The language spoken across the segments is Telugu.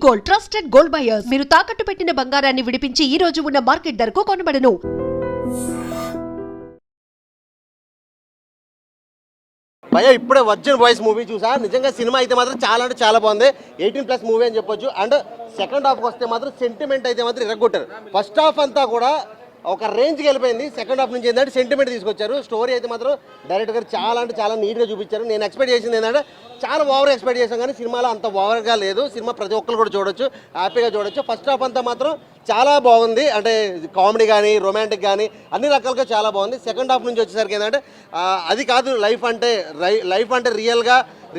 Gold, trusted gold buyers. మీరు తాకట్టు పెట్టిన బంగారాన్ని విడిపించి ఈ రోజు ఉన్న మార్కెట్ ధరకు కొనబడను. భయ్యా ఇప్పుడే వర్జిన్ బాయ్స్ మూవీ చూసా. నిజంగా సినిమా అయితే మాత్రం చాలా అంటే చాలా బాగుంది. 18+ మూవీ అని చెప్పొచ్చు. అండ్ సెకండ్ హాఫ్కి వస్తే మాత్రం సెంటిమెంట్ అయితే మాత్రం ఇరగొట్టారు. ఫస్ట్ హాఫ్ అంతా కూడా ఒక రేంజ్కి వెళ్ళిపోయింది. సెకండ్ హాఫ్ నుంచి ఏంటంటే సెంటిమెంట్ తీసుకొచ్చారు. స్టోరీ అయితే మాత్రం డైరెక్టర్ గారు చాలా అంటే చాలా నీట్గా చూపించారు. నేను ఎక్స్పెక్ట్ చేసింది ఏంటంటే చాలా ఓవర్ ఎక్స్పెక్ట్ చేశాను, కానీ సినిమాలో అంత ఓవర్గా లేదు. సినిమా ప్రతి ఒక్కరు కూడా చూడొచ్చు, హ్యాపీగా చూడొచ్చు. ఫస్ట్ హాఫ్ అంతా మాత్రం చాలా బాగుంది. అంటే కామెడీ కానీ రొమాంటిక్ కానీ అన్ని రకాలుగా చాలా బాగుంది. సెకండ్ హాఫ్ నుంచి వచ్చేసరికి ఏంటంటే అది కాదు లైఫ్ అంటే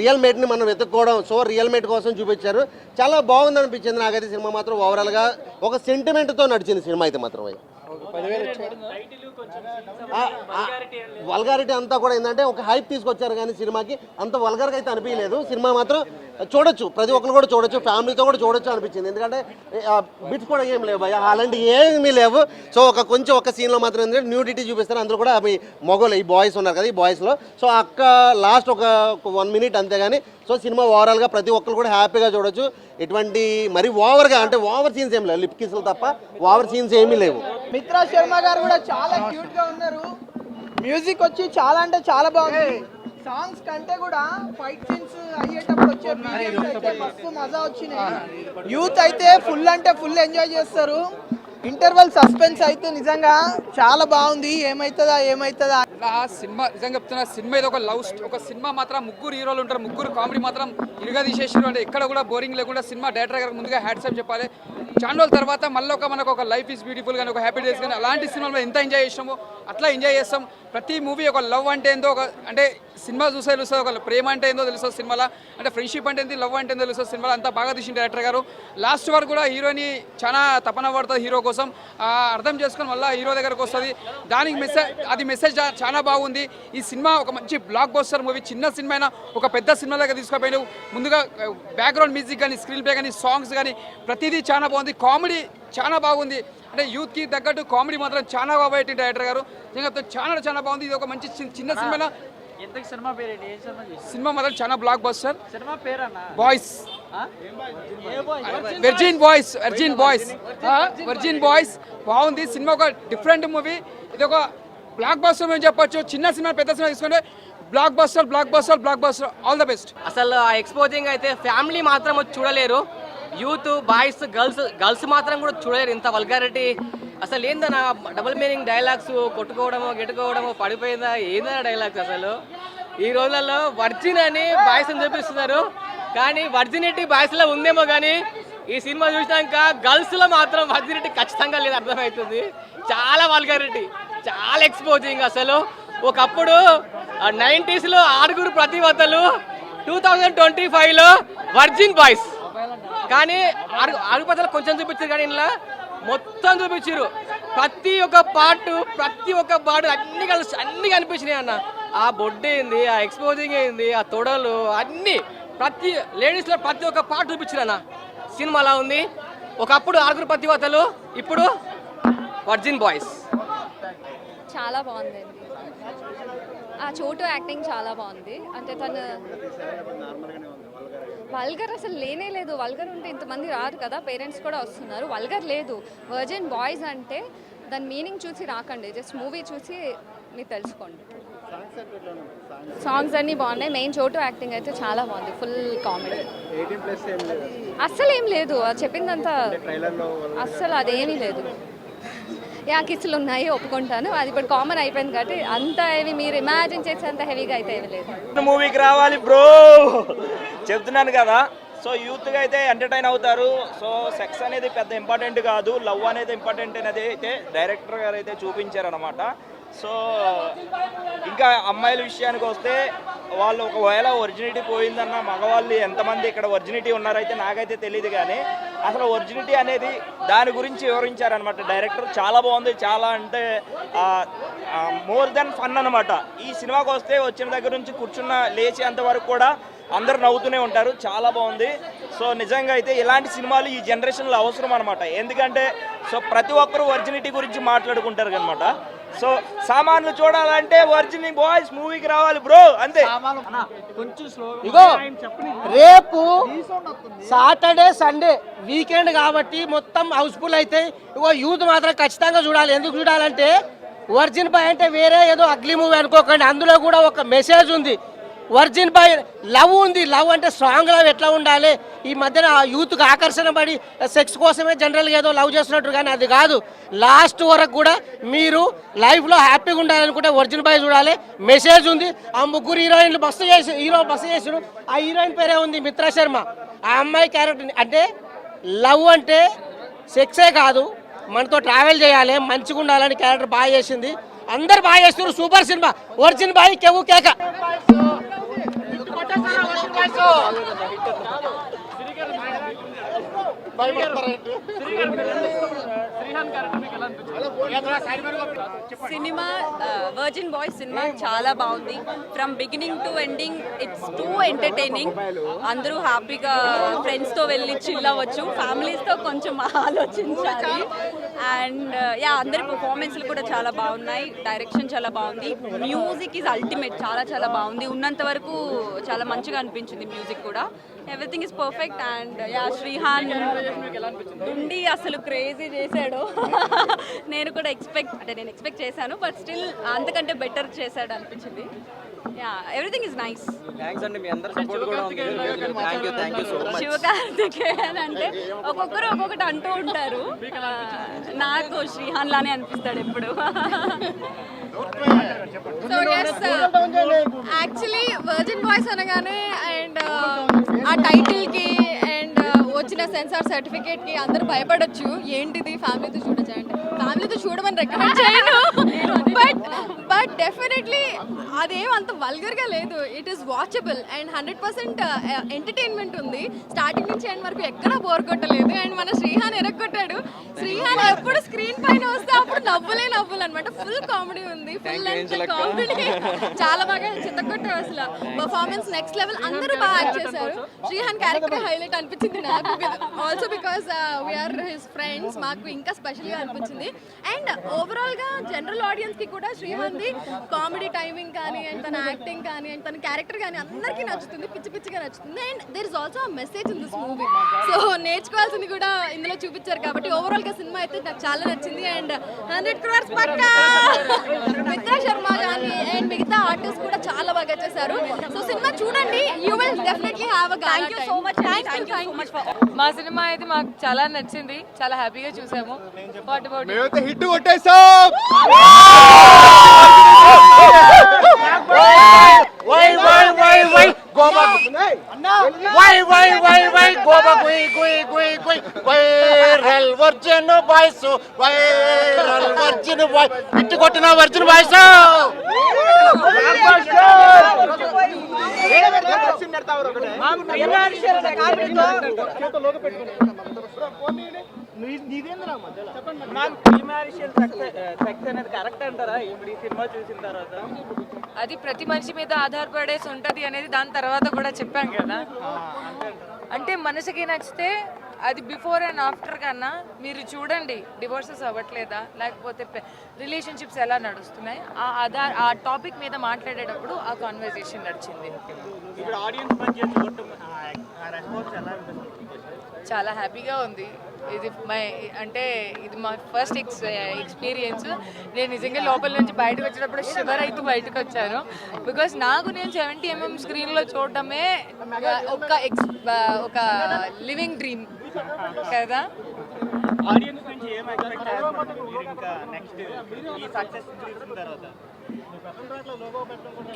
రియల్ మేట్ని మనం వెతుక్కోవడం. సో రియల్ మేట్ కోసం చూపించారు. చాలా బాగుంది అనిపించింది నాకైతే. సినిమా మాత్రం ఓవరాల్గా ఒక సెంటిమెంట్తో నడిచింది సినిమా అయితే మాత్రం. వల్గారిటీ అంతా కూడా ఏంటంటే ఒక హైప్ తీసుకొచ్చారు, కానీ సినిమాకి అంత వల్గర్గా అయితే అనిపించలేదు. సినిమా మాత్రం చూడొచ్చు, ప్రతి ఒక్కరు కూడా చూడొచ్చు, ఫ్యామిలీతో కూడా చూడొచ్చు అనిపించింది. ఎందుకంటే బిట్స్ కూడా ఏం లేవు భయ్య, అలాంటి ఏమీ లేవు. సో ఒక సీన్లో మాత్రం ఏంటంటే న్యూడిటీ చూపిస్తారు. అందులో కూడా మీ మొగలు ఈ బాయ్స్ ఉన్నారు కదా, ఈ బాయ్స్లో సో లాస్ట్ ఒక 1 మినిట్ అంతేగాని. సో సినిమా ఓవరాల్గా ప్రతి ఒక్కరు కూడా హ్యాపీగా చూడొచ్చు. ఎటువంటి మరి ఓవర్గా అంటే ఓవర్ సీన్స్ ఏం లేవు, లిప్ కిస్లు తప్ప ఓవర్ సీన్స్ ఏమీ లేవు. మిత్రా శర్మ గారు కూడా చాలా క్యూట్ గా ఉన్నారు. మ్యూజిక్ వచ్చి చాలా అంటే చాలా బాగుంది. సాంగ్స్ కంటే కూడా ఫైట్ సీన్స్ అయ్యేటప్పుడు వచ్చే బీజిఎమ్స్ అయితే మస్తు మజా వచ్చినాయి. యూత్ అయితే ఫుల్ అంటే ఫుల్ ఎంజాయ్ చేస్తారు. ఇంటర్వెల్ సస్పెన్స్ అయితే నిజంగా చాలా బాగుంది. ఏమైతుందా సినిమా నిజంగా చెప్తున్నా. సినిమా ఇది ఒక సినిమా మాత్రం ముగ్గురు హీరోలు ఉంటారు, ముగ్గురు కామెడీ మాత్రం ఇరుగా తీసేసారు. అంటే ఎక్కడ కూడా బోరింగ్ లేకుండా సినిమా డైరెక్టర్ గారికి ముందుగా హ్యాట్సాప్ చెప్పాలి. చాలా రోజుల తర్వాత మళ్ళీ మనకు ఒక లైఫ్ ఈజ్ బ్యూటిఫుల్ కానీ ఒక హ్యాపీ డేస్ కానీ అలాంటి సినిమాలో ఎంత ఎంజాయ్ చేసామో అట్లా ఎంజాయ్ చేస్తాం. ప్రతి మూవీ ఒక లవ్ అంటే ఏందో అంటే సినిమా చూసే తెలుస్తుంది, ఒక ప్రేమ అంటే ఏందో తెలుస్తుంది సినిమాలో, అంటే ఫ్రెండ్షిప్ అంటే ఏంది, లవ్ అంటే ఏందో తెలుస్తుంది సినిమాలో. అంతా బాగా తీసిన డైరెక్టర్ గారు. లాస్ట్ వరకు కూడా హీరోని చాలా తపన పడుతుంది హీరో కోసం, అర్థం చేసుకొని మళ్ళీ హీరో దగ్గరకు వస్తుంది. దానికి మెసేజ్ చాలా బాగుంది. ఈ సినిమా ఒక మంచి బ్లాక్ బస్టర్ మూవీ. చిన్న సినిమా అయినా ఒక పెద్ద సినిమా దగ్గర తీసుకుపోయినావు. ముందుగా బ్యాక్గ్రౌండ్ మ్యూజిక్ కానీ, స్క్రీన్ ప్లే కానీ, సాంగ్స్ కానీ ప్రతిదీ చాలా బాగుంది. కామెడీ చాలా బాగుంది. అంటే యూత్కి తగ్గట్టు కామెడీ మాత్రం చాలా బాగా పెట్టింది డైరెక్టర్ గారు. నిజంగా చాలా బాగుంది. ఇది ఒక మంచి చిన్న సినిమా. సినిమా మాత్రం చాలా block buster. Boys virgin boys బాగుంది. సినిమా ఒక డిఫరెంట్ మూవీ. ఇది ఒక బ్లాక్ బస్టర్ అని చెప్పొచ్చు. చిన్న సినిమా పెద్ద సినిమా తీసుకుంటే block buster. All the best. అసలు ఆ ఎక్స్పోజింగ్ అయితే ఫ్యామిలీ మాత్రం వచ్చి చూడలేరు. యూత్ బాయ్స్ గర్ల్స్ మాత్రం కూడా చూడలేరు. ఇంత వల్గారిటీ అసలు ఏందన్నా, డబుల్ మీనింగ్ డైలాగ్స్, కొట్టుకోవడమో గిట్టుకోవడమో పడిపోయిందా ఏందన్నా డైలాగ్స్. అసలు ఈ రోజులలో వర్జిన్ అని బాయ్స్ అని చూపిస్తున్నారు, కానీ వర్జినిటీ బాయ్స్లో ఉందేమో, కానీ ఈ సినిమా చూసినాక గర్ల్స్లో మాత్రం వర్జినిటీ ఖచ్చితంగా లేదు, అర్థమవుతుంది. చాలా వల్గారిటీ, చాలా ఎక్స్పోజింగ్. అసలు ఒకప్పుడు 90sలో 6 ప్రతివతలు, 2025లో వర్జిన్ బాయ్స్. కానీ 6 ప్రజలు కొంచెం చూపించారు, కానీ ఇలా మొత్తం చూపించారు. ప్రతి ఒక్క పార్ట్ అన్ని కనిపించినాయి అన్న. ఆ బొడ్డు ఏంది, ఆ ఎక్స్పోజింగ్ ఏంది, ఆ తొడలు అన్నీ ప్రతి లేడీస్లో ప్రతి ఒక్క పార్ట్ చూపించారు అన్న. సినిమా అలా ఉంది. ఒకప్పుడు 6 ప్రతివతలు, ఇప్పుడు వర్జిన్ బాయ్స్. చాలా బాగుందండి. ఆ చోటు యాక్టింగ్ చాలా బాగుంది. అంటే తను వల్గర్ అసలు లేనే లేదు. వల్గర్ ఉంటే ఇంతమంది రారు కదా, పేరెంట్స్ కూడా వస్తున్నారు. వల్గర్ లేదు. వర్జిన్ బాయ్స్ అంటే దాని మీనింగ్ చూసి రాకండి, జస్ట్ మూవీ చూసి మీరు తెలుసుకోండి. సాంగ్స్ అన్నీ బాగున్నాయి. మెయిన్ చోటు యాక్టింగ్ అయితే చాలా బాగుంది. Full comedy. అస్సలు ఏం లేదు, చెప్పిందంతా అస్సలు అదేమీ లేదు. కిస్సులు ఉన్నాయి ఒప్పుకుంటాను, అది ఇప్పుడు కామన్ అయిపోయింది కాబట్టి అంత హెవీ మీరు ఇమాజిన్ చేసేంత హెవీగా అయితే ఏమీ లేదు. మూవీకి రావాలి బ్రో, చెప్తున్నాను కదా. సో యూత్గా అయితే ఎంటర్టైన్ అవుతారు. సో సెక్స్ అనేది పెద్ద ఇంపార్టెంట్ కాదు, లవ్ అనేది ఇంపార్టెంట్ అనేది అయితే డైరెక్టర్ గారు అయితే చూపించారనమాట. సో ఇంకా అమ్మాయిల విషయానికి వస్తే వాళ్ళు ఒకవేళ ఒరిజినిటీ పోయిందన్న మగవాళ్ళు ఎంతమంది ఇక్కడ ఒరిజినిటీ ఉన్నారైతే నాకైతే తెలియదు, కానీ అసలు ఒరిజినిటీ అనేది దాని గురించి వివరించారనమాట డైరెక్టర్. చాలా బాగుంది. చాలా అంటే మోర్ దెన్ ఫన్ అనమాట. ఈ సినిమాకి వస్తే వచ్చిన దగ్గర నుంచి కూర్చున్న లేచేంత వరకు కూడా అందరూ నవ్వుతూనే ఉంటారు. చాలా బాగుంది. సో నిజంగా అయితే ఇలాంటి సినిమాలు ఈ జనరేషన్లో అవసరం అనమాట. ఎందుకంటే సో ప్రతి ఒక్కరు ఒరిజినిటీ గురించి మాట్లాడుకుంటారు అనమాట. సో సామాన్లు చూడాలంటే వర్జిన్ బాయ్స్ మూవీకి రావాలి బ్రో, అంతే. ఇగో రేపు సాటర్డే సండే వీకెండ్ కాబట్టి మొత్తం హౌస్ఫుల్ అయితే ఇగో యూత్ మాత్రం ఖచ్చితంగా చూడాలి. ఎందుకు చూడాలంటే వర్జిన్ బాయ్ అంటే వేరే ఏదో అగ్లీ మూవీ అనుకోకండి, అందులో కూడా ఒక మెసేజ్ ఉంది. వర్జిన్ బాయ్ లవ్ ఉంది. లవ్ అంటే స్ట్రాంగ్ లవ్ ఎట్లా ఉండాలి. ఈ మధ్యన యూత్కి ఆకర్షణ పడి సెక్స్ కోసమే జనరల్గా ఏదో లవ్ చేస్తున్నట్టు, కానీ అది కాదు. లాస్ట్ వరకు కూడా మీరు లైఫ్లో హ్యాపీగా ఉండాలనుకుంటే వర్జిన్ బాయ్ చూడాలి. మెసేజ్ ఉంది. ఆ ముగ్గురు హీరోయిన్లు బస్సు చేసారు. ఆ హీరోయిన్ పేరే ఉంది మిత్రా శర్మ. ఆ అమ్మాయి క్యారెక్టర్ అంటే లవ్ అంటే సెక్సే కాదు, మనతో ట్రావెల్ చేయాలి, మంచిగా ఉండాలని క్యారెక్టర్ బాగా చేసింది. అందరు బాగా చేస్తున్నారు. Super cinema. వర్జిన్ బాయ్ కేవు కేక. సినిమా వర్జిన్ బాయ్స్ సినిమా చాలా బాగుంది. From beginning to ending it's two entertaining. అందరూ హ్యాపీగా ఫ్రెండ్స్తో వెళ్ళి చిల్ అవ్వచ్చు, ఫ్యామిలీస్తో కొంచెం ఆలోచించాలి. అండ్ యా అందరి పర్ఫార్మెన్స్లు కూడా చాలా బాగున్నాయి. డైరెక్షన్ చాలా బాగుంది. Music is ultimate. చాలా చాలా బాగుంది. ఉన్నంత వరకు చాలా మంచిగా అనిపించింది మ్యూజిక్ కూడా. Everything is perfect. And yeah Srihan నుండి అసలు క్రేజీ చేశాడు. నేను కూడా ఎక్స్పెక్ట్ చేశాను, బట్ స్టిల్ అంతకంటే బెటర్ చేశాడు అనిపించింది. Yeah everything is nice. Sivakarthikeyan అంటే ఒక్కొక్కరు ఒక్కొక్కటి అంటూ ఉంటారు. నాకు శ్రీహాన్ లానే అనిపిస్తాడు ఎప్పుడు. So yes actually virgin boys అనగానే అండ్ ఆ టైటిల్కి అండ్ వచ్చిన సెన్సార్ సర్టిఫికేట్కి అందరూ భయపడొచ్చు. ఏంటిది ఫ్యామిలీతో చూడొచ్చు అంటే ఫ్యామిలీతో చూడమని రికమెండ్ చేయను. బట్ డెఫినెట్లీ అదేం అంత వల్గర్గా లేదు. It is watchable and 100% entertainment ఉంది. స్టార్టింగ్ నుంచి ఎండ్ వరకు ఎక్కడా బోర్ కొట్టలేదు. అండ్ మన శ్రీహాన్ ఎరగొట్టాడు. శ్రీహాన్ ఎప్పుడు స్క్రీన్ పైన వస్తే అప్పుడు నవ్వులు అనమాట. ఫుల్ కామెడీ ఉంది. ఫుల్ లెంత్ కామెడీ చాలా బాగా చిత్తకొట్టారు. అసలు పర్ఫార్మెన్స్ నెక్స్ట్ లెవెల్. అందరూ బాగా యాక్ట్ చేశారు. శ్రీహాన్ క్యారెక్టర్ హైలైట్ అనిపించింది నాకు. Also because we're his friends. మాకు ఇంకా స్పెషల్గా అనిపించింది. అండ్ ఓవరాల్గా జనరల్ ఆడియన్స్కి కూడా శ్రీహాన్ది కామెడీ టైమింగ్ కానీ అండ్ తన యాక్టింగ్ కానీ అండ్ తన క్యారెక్టర్ కానీ అందరికీ నచ్చుతుంది. పిచ్చి పిచ్చిగా నచ్చుతుంది. And there is also a message in this movie. So నేర్చుకోవాల్సింది కూడా ఇందులో చూపించారు కాబట్టి ఓవరాల్గా సినిమా అయితే నాకు చాలా నచ్చింది. అండ్ 100 crores పక్కా. మిత్రా శర్మ కానీ అండ్ మిగతా ఆర్టిస్ట్ కూడా చాలా బాగా చేశారు. సో సినిమా చూడండి. You will definitely have a thank you so much. మా సినిమా అయితే మాకు చాలా నచ్చింది. చాలా హ్యాపీగా చూసాము. హిట్ కొట్టేసాం. వర్జిన్ బాయ్స్ హిట్ కొట్టిన వర్జిన్ బాయ్స్. అది ప్రతి మనిషి మీద ఆధారపడేసి ఉంటుంది అనేది దాని తర్వాత కూడా చెప్పాం కదా. అంటే మనసుకి నచ్చితే అది బిఫోర్ అండ్ ఆఫ్టర్ కన్నా మీరు చూడండి. డివోర్సెస్ అవ్వట్లేదా, లేకపోతే రిలేషన్షిప్స్ ఎలా నడుస్తున్నాయి, ఆ టాపిక్ మీద మాట్లాడేటప్పుడు ఆ కాన్వర్జేషన్ నడిచింది. చాలా హ్యాపీగా ఉంది. ఇది మా ఫస్ట్ ఎక్స్పీరియన్స్. నేను నిజంగా లోపల నుంచి బయటకు వచ్చేటప్పుడు షివర్ అయితే బయటకు వచ్చాను. బికాస్ నాకు నేను 70mm స్క్రీన్లో చూడటమే ఒక లివింగ్ డ్రీమ్ కదా.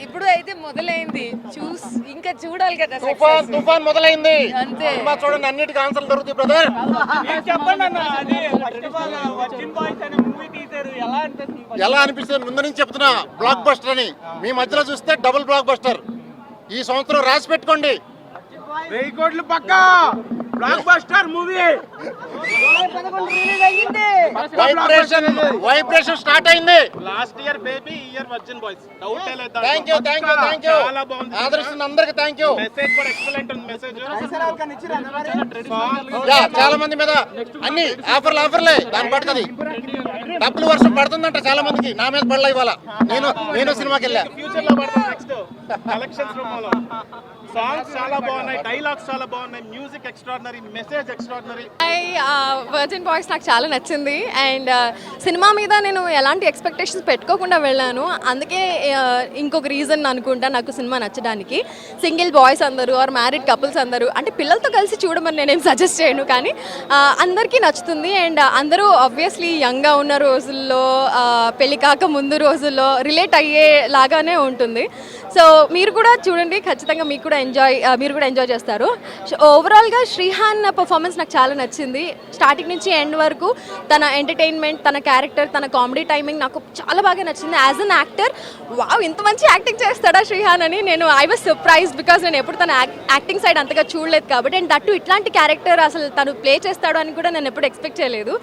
ఇప్పుడు అయితే మొదలైంది. ఇంకా చూడాలి కదా. తుఫాన్ మొదలైంది. అంతే. చూడండి అన్నిటికీ ఆన్సర్లు దొరుకుతాయి బ్రదర్. ఎలా అనిపిస్తుంది ముందు నుంచి చెప్తున్నా. బ్లాక్ బస్టర్ అని మీ మధ్యలో చూస్తే డబుల్ బ్లాక్ బస్టర్. ఈ సంవత్సరం రాసి పెట్టుకోండి. 1000 కోట్లు పక్కా block buster movie. Vibration start అయింది. లాస్ట్ ఇయర్ బేబీ, ఈ ఇయర్ వర్జిన్ బాయ్స్. డౌట్ లేదు. Thank you. చాలా బాగుంది. ఆదరిస్తున్న అందరికి థ్యాంక్ యూ. మెసేజ్ కూడా ఎక్సలెంట్ ఉంది. మెసేజ్ చాలా మంది మీద అన్ని ఆఫర్లే దాని పట్టుకది. డబ్బులు వర్షం పడుతుందంట చాలా మందికి, నా మీద పడలే ఇవాళ. నేను సినిమాకి వెళ్ళా. ఫ్యూచర్ లో పడుతుంది నెక్స్ట్ కలెక్షన్స్ రూపంలో. సాంగ్స్ చాలా బాగున్నాయి, డైలాగ్స్ చాలా బాగున్నాయి, music extraordinary, message extraordinary. Virgin boys నాకు చాలా నచ్చింది అండ్ సినిమా మీద నేను ఎలాంటి ఎక్స్పెక్టేషన్స్ పెట్టుకోకుండా వెళ్ళాను. అందుకే ఇంకొక రీజన్ అనుకుంటా నాకు సినిమా నచ్చడానికి. సింగిల్ బాయ్స్ అందరూ ఆర్ మ్యారీడ్ కపుల్స్ అందరూ, అంటే పిల్లలతో కలిసి చూడమని నేనేం సజెస్ట్ చేయను, కానీ అందరికీ నచ్చుతుంది. అండ్ అందరూ ఆబ్వియస్లీ యంగ్గా ఉన్న రోజుల్లో, పెళ్లి కాక ముందు రోజుల్లో రిలేట్ అయ్యేలాగానే ఉంటుంది. సో మీరు కూడా చూడండి, ఖచ్చితంగా మీరు కూడా ఎంజాయ్ చేస్తారు. ఓవరాల్గా శ్రీహాన్ పర్ఫార్మెన్స్ నాకు చాలా నచ్చింది. స్టార్టింగ్ నుంచి ఎండ్ వరకు తన ఎంటర్టైన్మెంట్, తన క్యారెక్టర్, తన కామెడీ టైమింగ్ నాకు చాలా బాగా నచ్చింది. యాజ్ అన్ యాక్టర్ వావ్, ఇంత మంచి యాక్టింగ్ చేస్తాడా శ్రీహాన్ అని ఐ వాజ్ సర్ప్రైజ్డ్, బికాస్ నేను ఎప్పుడు తన యాక్టింగ్ సైడ్ అంతగా చూడలేదు కాబట్టి. అండ్ దట్టు ఇట్లాంటి క్యారెక్టర్ అసలు తను ప్లే చేస్తాడు అని కూడా నేను ఎప్పుడు ఎక్స్పెక్ట్ చేయలేదు.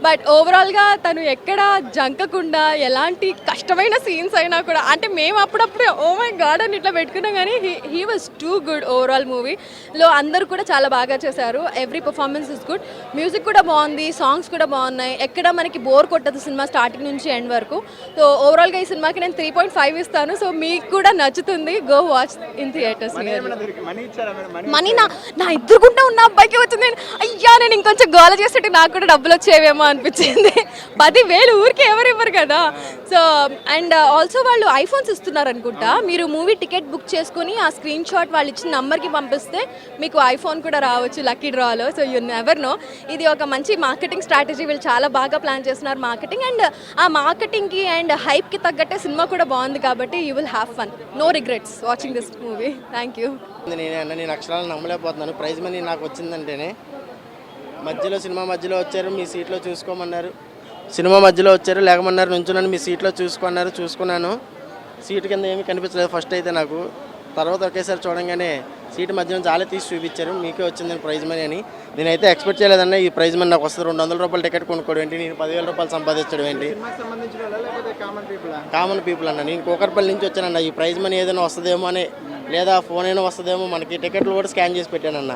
బట్ ఓవరాల్గా తను ఎక్కడ జంకకుండా, ఎలాంటి కష్టమైన సీన్స్ అయినా కూడా, అంటే మేము అప్పుడప్పుడు ఓ మై గాడ్ అని ఇట్లా పెట్టుకున్నాం, కానీ he was too good. Overall మూవీలో అందరూ కూడా చాలా బాగా చేశారు. Every performance is good. Music కూడా బాగుంది, సాంగ్స్ కూడా బాగున్నాయి. ఎక్కడ మనకి బోర్ కొట్టదు సినిమా స్టార్టింగ్ నుంచి ఎండ్ వరకు. సో ఓవరాల్గా ఈ సినిమాకి నేను 3.5 ఇస్తాను. సో మీకు కూడా నచ్చుతుంది, go watch in theatres. Money నా ఎదురుకుంటా ఉన్న అబ్బాయికి వచ్చింది. అయ్యా, నేను ఇంకొంచెం గోల చేసేట్టు నాకు కూడా డబ్బులు వచ్చేవేమో అనిపించింది. 10,000 ఊరికి ఎవరు ఇవ్వరు కదా. సో అండ్ ఆల్సో వాళ్ళు ఐఫోన్స్ ఇస్తున్నారు అనుకుంటా. మీరు మూవీ టికెట్ బుక్ చేసుకుని ఆ స్క్రీన్ షాట్ వాళ్ళు ఇచ్చిన నంబర్కి పంపిస్తే మీకు ఐఫోన్ కూడా రావచ్చు లక్కీ డ్రాలో. So you never know. ఇది ఒక మంచి మార్కెటింగ్ స్ట్రాటజీ. వీళ్ళు చాలా బాగా ప్లాన్ చేస్తున్నారు మార్కెటింగ్. అండ్ ఆ మార్కెటింగ్కి అండ్ హైప్కి తగ్గట్టే సినిమా కూడా బాగుంది కాబట్టి you will have fun. No regrets watching this movie. Thank you. నేను అక్షరాలు నమ్మలేకపోతున్నాను. ప్రైజ్ మనీ నాకు వచ్చిందంటేనే. సినిమా మధ్యలో వచ్చారు, మీ సీట్లో చూసుకోమన్నారు. సినిమా మధ్యలో వచ్చారు, లేకమన్నారు, నుంచున్నాను, మీ సీట్లో చూసుకున్నాను. సీటు కింద ఏమీ కనిపించలేదు ఫస్ట్ అయితే నాకు. తర్వాత ఒకేసారి చూడంగానే సీటు మధ్యలో చాలా తీసి చూపించారు, మీకే వచ్చిందని ప్రైజ్ మనీ అని. నేనైతే ఎక్స్పెక్ట్ చేయలేదన్న ఈ ప్రైజ్ మనీ నాకు వస్తుంది. 200 రూపాయలు టికెట్ కొనుక్కోవడం ఏంటి, నేను 10,000 రూపాయలు సంపాదించడం ఏంటి. కామన్ పీపుల్ అన్న. నేను కూకట్పల్లి నుంచి వచ్చానన్న. ఈ ప్రైజ్ మనీ ఏదైనా వస్తుందేమో అని, లేదా ఫోన్ అయినా వస్తుందేమో, మనకి టికెట్లు కూడా స్కాన్ చేసి పెట్టానన్న.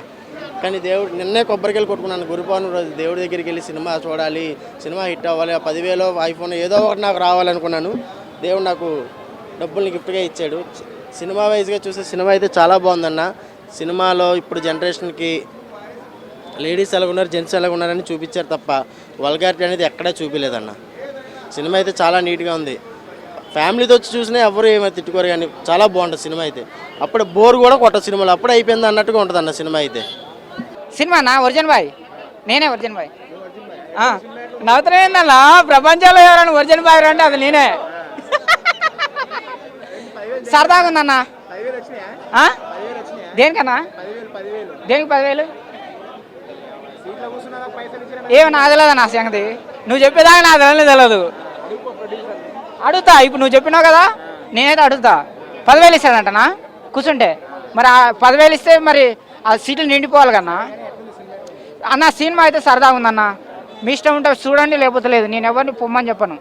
కానీ దేవుడు నిన్నే కొబ్బరికాయలు కొట్టుకున్నాను. గురుపౌర్ణమి రోజు దేవుడి దగ్గరికి వెళ్ళి సినిమా చూడాలి, సినిమా హిట్ అవ్వాలి, 10,000 ఐఫోన్ ఏదో ఒకటి నాకు రావాలనుకున్నాను. దేవుడు నాకు డబ్బుల్ని గిఫ్ట్గా ఇచ్చాడు. సినిమా వైజ్గా చూస్తే సినిమా అయితే చాలా బాగుందన్న. సినిమాలో ఇప్పుడు జనరేషన్కి లేడీస్ ఎలాగున్నారు, జెంట్స్ ఎలాగున్నారని చూపించారు తప్ప వల్గారిటీ అనేది ఎక్కడా చూపించలేదన్న. సినిమా అయితే చాలా నీట్గా ఉంది. ఫ్యామిలీతో వచ్చి చూసినా ఎవరు ఏమైనా తిట్టుకోరు, కానీ చాలా బాగుంటుంది సినిమా అయితే. అప్పుడు బోర్ కూడా కొట్టదు సినిమాలో, అప్పుడు అయిపోయింది అన్నట్టుగా ఉంటుంది అన్న సినిమా అయితే. సినిమానా ఒరిజిన్ బాయ్, నేనే ఒరిజిన్ బాయ్. నవ్వుతున్నాయిందన్నా, ప్రపంచంలో ఎవరైనా ఒరిజిన్ బాయ్ అంటే అది నేనే. సరదాగా ఉందన్నా. దేనికన్నా? దేనికి 10,000? ఏమో నాకు తెలియదు నా సంగతి. నువ్వు చెప్పేదాకా నాకు తెలియదు. అడుగుతా, ఇప్పుడు నువ్వు చెప్పినావు కదా, నేనైతే అడుగుతా. 10,000 ఇస్తాడంటనా కూర్చుంటే? మరి ఆ 10,000 ఇస్తే మరి ఆ సీట్లు నిండిపోవాలి కన్నా. అన్న సినిమా అయితే సరదాగా ఉందన్న. మీ ఇష్టం ఉంటే చూడండి, లేకపోతే లేదు. నేను ఎవరిని పొమ్మని చెప్పను,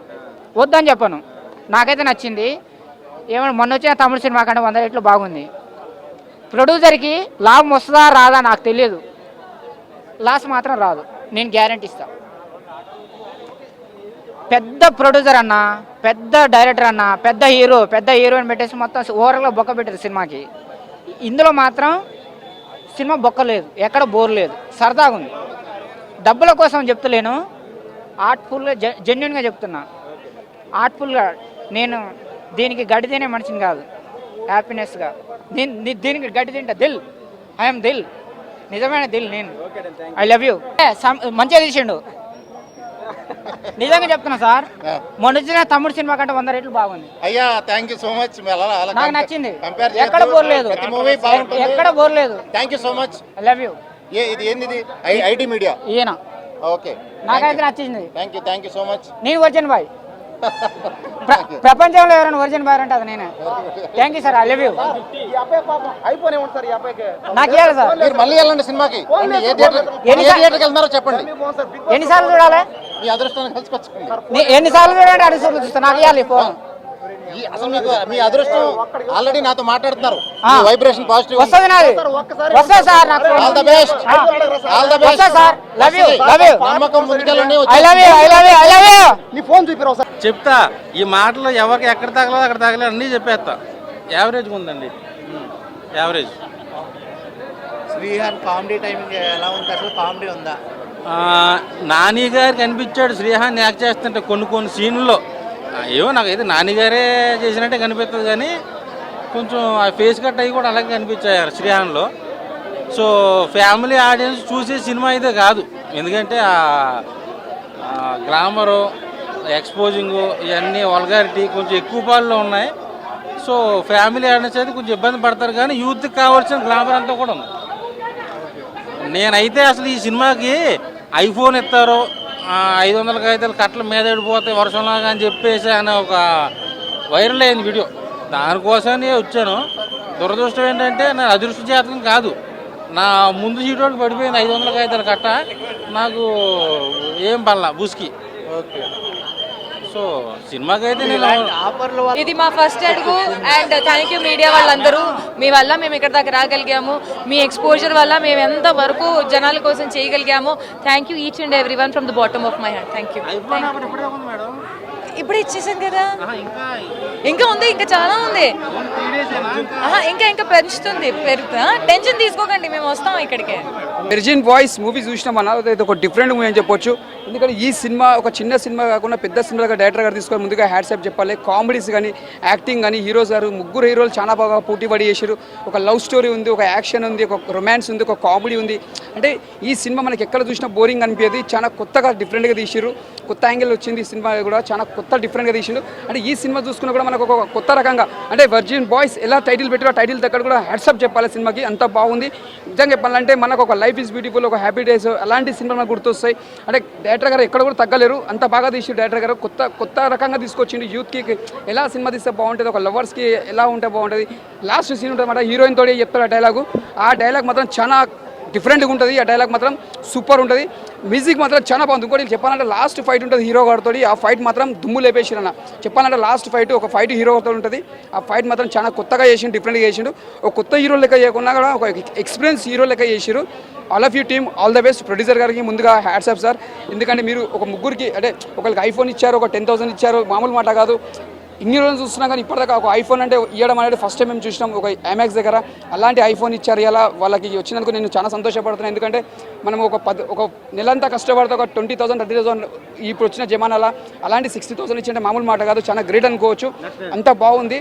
వద్దని చెప్పను. నాకైతే నచ్చింది. ఏమన్నా మొన్న వచ్చిన తమిళ సినిమా కంటే 100 రెట్లు బాగుంది. ప్రొడ్యూసర్కి లాభం వస్తుందా రాదా నాకు తెలియదు, లాస్ మాత్రం రాదు, నేను గ్యారంటీ ఇస్తా. పెద్ద ప్రొడ్యూసర్ అన్న, పెద్ద డైరెక్టర్ అన్న, పెద్ద హీరోయిన్ పెట్టేసి మొత్తం ఓవర్గా బొక్క పెట్టారు సినిమాకి. ఇందులో మాత్రం సినిమా బొక్క లేదు, ఎక్కడ బోర్ లేదు, సరదాగా ఉంది. డబ్బుల కోసం చెప్తలేను, ఆర్ట్ఫుల్గా జెన్యున్గా చెప్తున్నా. ఆర్ట్ఫుల్గా నేను దీనికి గడి తినే మనిషిని కాదు, హ్యాపీనెస్గా నేను దీనికి గడి తింటా. దిల్, ఐఎమ్ దిల్, నిజమైన దిల్ నేను. I love you. మంచిగా తీసిండు, నిజంగా చెప్తున్నా సార్. మొన్న వచ్చిన తమ్ముడు సినిమా కంటే 100 రెట్లు బాగుంది. అయ్యా థ్యాంక్ యూ సో మచ్. నాకు నచ్చింది, ఎక్కడ బోర్ లేదు, ఎక్కడ బోర్ లేదు. Thank you so much. I love you. ఇది ఏంది? IT media. ఈయన ఓకే, నాకైతే నచ్చింది. Thank you so much. నేను ఒరిజిన్ బాయ్. ప్రపంచంలో ఎవరైనా ఒరిజిన్ బాయ్ అంటే అది నేనే. Thank you sir, I love you. నాకు ఇవ్వాలి సార్. మీరు మళ్ళీ వెళ్ళండి సినిమాకి. ఏ థియేటర్కి వెళ్తున్నారో చెప్పండి. ఎన్నిసార్లు చూడాలి? మీ అదృష్టాన్ని కలిసికొచ్చుకోండి. ఎన్నిసార్లు చూడండి అడుగుతుంది చూస్తా. నాకు ఇవ్వాలి ఫోన్. అసలు మీకు మీ అదృష్టం ఆల్రెడీ నాతో మాట్లాడుతున్నారు. వైబ్రేషన్ పాజిటివ్ వస్తుంది నాది, వస్తుంది సార్. నాకు all the best, all the best sir. Love you, love you. నమ్మకం ముందుకెళ్ళండి. I love you, I love you, I love you. నీ ఫోన్ చూపిరావు సార్. చెప్తా, ఈ మాటలు ఎవరికి ఎక్కడ తగలదో అక్కడ తగలేదు అన్నీ చెప్పేస్తా. యావరేజ్గా ఉందండి, యావరేజ్. శ్రీహాన్ కామెడీ టైమింగ్ ఎలా ఉంది? అసలు కామెడీ ఉందా? నాని గారికి అనిపించాడు శ్రీహాన్ యాక్ట్ చేస్తుంటే కొన్ని సీన్లో. ఏమో నాకైతే నాని గారే చేసినట్టే కనిపిస్తుంది, కానీ కొంచెం ఆ ఫేస్ కట్ అయ్యి కూడా అలాగే కనిపించారు శ్రీహాన్లో. సో ఫ్యామిలీ ఆడియన్స్ చూసే సినిమా అయితే కాదు, ఎందుకంటే గ్లామరు, ఎక్స్పోజింగ్, ఇవన్నీ వల్గారిటీ కొంచెం ఎక్కువ పాల్లో ఉన్నాయి. సో ఫ్యామిలీ ఆడియన్స్ అయితే కొంచెం ఇబ్బంది పడతారు, కానీ యూత్కి కావాల్సిన గ్లామర్ అంతా కూడా ఉంది. నేనైతే అసలు ఈ సినిమాకి ఐఫోన్ ఇస్తారు, 500 కాగితాలు కట్టల మీద పడిపోతాయి వర్షంలాగా అని చెప్పేసి అని ఒక వైరల్ అయింది వీడియో. దానికోసమే వచ్చాను. దురదృష్టం ఏంటంటే నా అదృష్ట జాతకం కాదు, నా ముందు సీటోడికి పడిపోయింది 500 కాగితాల కట్ట, నాకు ఏం పడలా బుస్కి. ఓకే, సో సినిమాకైతే ఇది మా ఫస్ట్ అడుగు అండ్ థ్యాంక్ యూ మీడియా వాళ్ళందరూ. మీ వల్ల మేము ఇక్కడ దాకా రాగలిగాము, మీ ఎక్స్పోజర్ వల్ల మేము ఎంత వరకు జనాల కోసం చేయగలిగాము. Thank you each and every one from the bottom of my heart. Thank you. ఇప్పుడు ఇచ్చేసాను కదా, ఇంకా ఉంది, ఇంకా చాలా ఉంది. ఇంకా పెంచుతుంది, టెన్షన్ తీసుకోకండి, మేము వస్తాం ఇక్కడికి. విర్జిన్ బాయ్స్ మూవీ చూసినామన్నా, ఇది ఒక డిఫరెంట్ మూవీ అని చెప్పొచ్చు. ఎందుకంటే ఈ సినిమా ఒక చిన్న సినిమా కాకుండా పెద్ద సినిమాగా డైరెక్టర్ గారు తీసుకొని ముందుగా హ్యాట్సాప్ చెప్పాలి. కామెడీస్ కానీ, యాక్టింగ్ కానీ, హీరోస్ గారు ముగ్గురు హీరోలు చాలా బాగా పోటీ పడి చేశారు. ఒక లవ్ స్టోరీ ఉంది, ఒక యాక్షన్ ఉంది, ఒక రొమాన్స్ ఉంది, ఒక కామెడీ ఉంది. అంటే ఈ సినిమా మనకి ఎక్కడ చూసినా బోరింగ్ అనిపించేది, చాలా కొత్తగా డిఫరెంట్గా తీసారు. కొత్త యాంగిల్ వచ్చింది ఈ సినిమా కూడా, చాలా కొత్త డిఫరెంట్గా తీసిండు. అంటే ఈ సినిమా చూసుకున్నా కూడా మనకు ఒక కొత్త రకంగా, అంటే వర్జిన్ బాయ్స్ ఎలా టైటిల్ పెట్టారో టైటిల్ దగ్గర కూడా హ్యాట్సాప్ చెప్పాలి సినిమాకి, అంత బాగుంది. నిజంగా చెప్పాలంటే మనకు ఒక లైఫ్ ఈజ్ బ్యూటిఫుల్, ఒక హ్యాపీ డేస్ అలాంటి సినిమా మనకు గుర్తొస్తాయి. అంటే డైరెక్టర్ గారు ఎక్కడ కూడా తగ్గలేరు, అంత బాగా తీసి డైరెక్టర్ గారు కొత్త రకంగా తీసుకొచ్చిండు. యూత్కి ఎలా సినిమా తీస్తే బాగుంటుంది, ఒక లవర్స్కి ఎలా ఉంటే బాగుంటుంది. లాస్ట్ సీన్ ఉంటుంది అన్నమాట, హీరోయిన్ తోటి చెప్తారు ఆ డైలాగు. ఆ డైలాగ్ మాత్రం చాలా డిఫరెంట్గా ఉంటుంది, ఆ డైలాగ్ మాత్రం సూపర్ ఉంటుంది. మ్యూజిక్ మాత్రం చాలా బాగుంది. ఇంకోటి చెప్పాలంటే లాస్ట్ ఫైట్ ఉంటుంది హీరో గారితో, ఆ ఫైట్ మాత్రం దుమ్ము లేపేసిండు అన్న. చెప్పాలంటే లాస్ట్ ఫైట్ ఒక ఫైట్ హీరో గారితో ఉంటుంది, ఆ ఫైట్ మాత్రం చాలా కొత్తగా చేసిండు, డిఫరెంట్గా చేసిండు. ఒక కొత్త హీరో లెక్క చేయకుండా కూడా ఒక ఎక్స్పీరియన్స్ హీరో లెక్క చేసిరు. All of you team all the best. Producer గారికి ముందుగా హ్యాట్సాప్ సార్, ఎందుకంటే మీరు ఒక ముగ్గురికి, అంటే ఒకరికి ఐఫోన్ ఇచ్చారు, ఒక 10,000 ఇచ్చారు, మామూలు మాట కాదు. ఇన్ని రోజులు చూస్తున్నాం కానీ ఇప్పటిదాకా ఒక ఐఫోన్ అంటే ఇవ్వడం అనేది ఫస్ట్ టైం మేము చూసినాం ఒక ఐమాక్స్ దగ్గర. అలాంటి ఐఫోన్ ఇచ్చారు, ఇలా వాళ్ళకి వచ్చినందుకు నేను చాలా సంతోషపడుతున్నాను. ఎందుకంటే మనం ఒక నెలంతా కష్టపడితే ఒక 20,000 30,000 ఇప్పుడు వచ్చిన జమానాలా అలాంటి 60,000 ఇచ్చింటే మామూలు మాట కాదు, చాలా గ్రేట్ అనుకోవచ్చు. అంత బాగుంది.